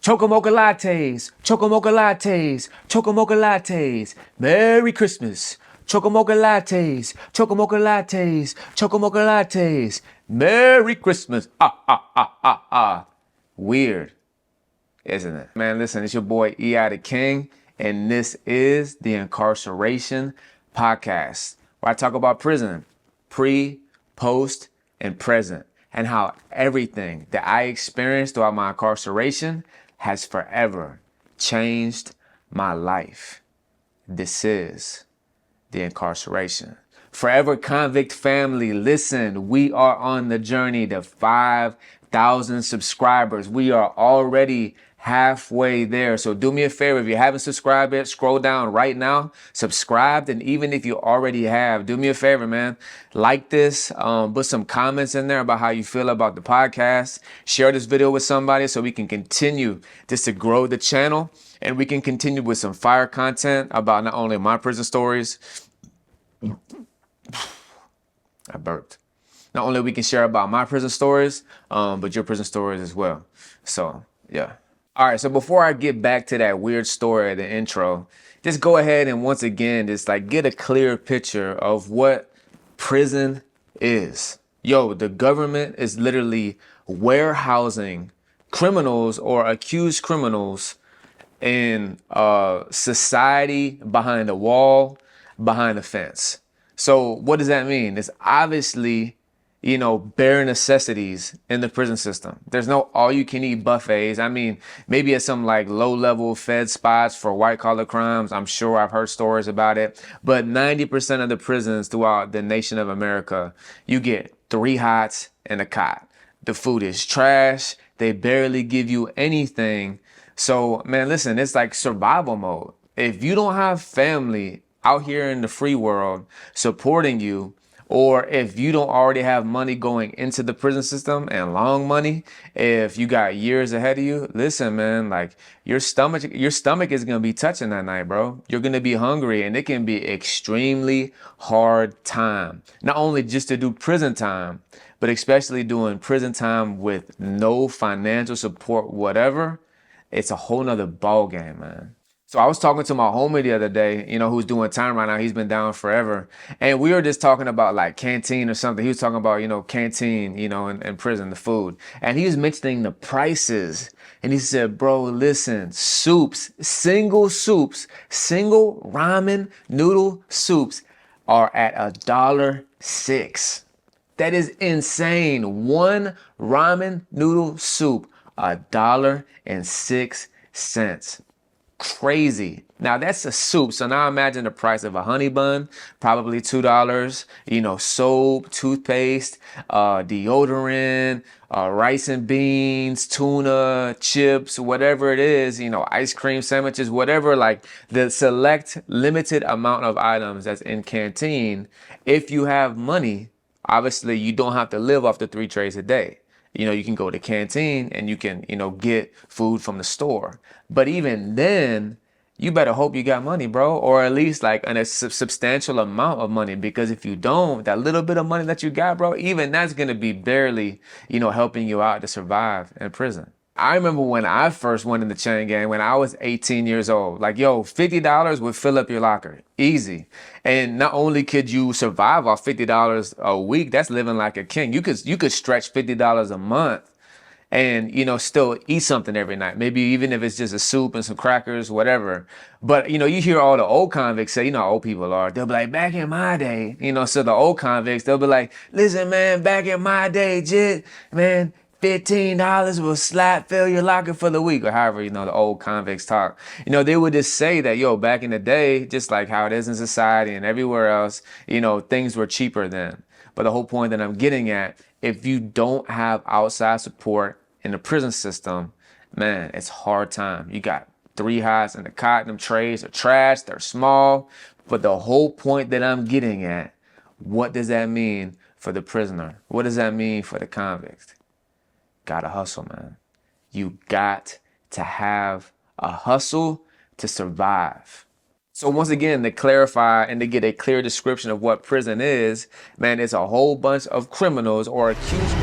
Chocomocha lattes, chocomocha lattes, chocomocha lattes. Merry Christmas. Chocomocha lattes, chocomocha lattes, chocomocha lattes. Merry Christmas. Ah, ah, ah, ah, ah. Weird, isn't it? Man, listen, it's your boy E.I. the King, and this is the Incarceration podcast, where I talk about prison, pre, post, and present, and how everything that I experienced throughout my incarceration has forever changed my life. This is the Incarceration. Forever Convict family, listen, we are on the journey to 5,000 subscribers. We are already halfway there. So do me a favor, if you haven't subscribed yet, scroll down right now, subscribe. And even if you already have, do me a favor, man, like this, put some comments in there about how you feel about the podcast. Share this video with somebody so we can continue just to grow the channel, and we can continue with some fire content about not only my prison stories. I burped. Not only we can share about my prison stories, but your prison stories as well. So, yeah. All right, so before I get back to that weird story at the intro, just go ahead and once again, just like get a clear picture of what prison is. Yo, the government is literally warehousing criminals or accused criminals in society behind a wall, behind a fence. So what does that mean? It's obviously, bare necessities in the prison system. There's no all-you-can-eat buffets. I mean, maybe at some like low-level fed spots for white-collar crimes. I'm sure I've heard stories about it. But 90% of the prisons throughout the nation of America, you get 3 hots and a cot. The food is trash. They barely give you anything. So, man, listen, it's like survival mode. If you don't have family out here in the free world supporting you, or if you don't already have money going into the prison system and long money, if you got years ahead of you, listen, man, like your stomach is going to be touching that night, bro. You're going to be hungry, and it can be extremely hard time. Not only just to do prison time, but especially doing prison time with no financial support, whatever. It's a whole nother ball game, man. So I was talking to my homie the other day, who's doing time right now. He's been down forever. And we were just talking about like canteen or something. He was talking about, canteen, in prison, the food. And he was mentioning the prices. And he said, bro, listen, soups, single ramen noodle soups are at $1.06. That is insane. One ramen noodle soup, $1.06. Crazy. Now that's a soup. So now imagine the price of a honey bun, probably $2, soap, toothpaste, deodorant, rice and beans, tuna, chips, whatever it is, ice cream sandwiches, whatever, like the select limited amount of items that's in canteen. If you have money, obviously you don't have to live off the 3 trays a day. You can go to canteen and you can, get food from the store. But even then, you better hope you got money, bro, or at least like a substantial amount of money. Because if you don't, that little bit of money that you got, bro, even that's going to be barely, helping you out to survive in prison. I remember when I first went in the chain gang when I was 18 years old. Like, yo, $50 would fill up your locker. Easy. And not only could you survive off $50 a week, that's living like a king. You could stretch $50 a month and, still eat something every night. Maybe even if it's just a soup and some crackers, whatever. But, you hear all the old convicts say, how old people are. They'll be like, back in my day, so the old convicts, they'll be like, listen, man, back in my day, jit, man, $15 will fill your locker for the week, or however, the old convicts talk. They would just say that, yo, back in the day, just like how it is in society and everywhere else, things were cheaper then. But the whole point that I'm getting at, if you don't have outside support in the prison system, man, it's hard time. You got 3 hots and the cot, them trays are trash, they're small. But the whole point that I'm getting at, what does that mean for the prisoner? What does that mean for the convict? Gotta hustle, man. You got to have a hustle to survive. So once again, to clarify and to get a clear description of what prison is, man, it's a whole bunch of criminals or accused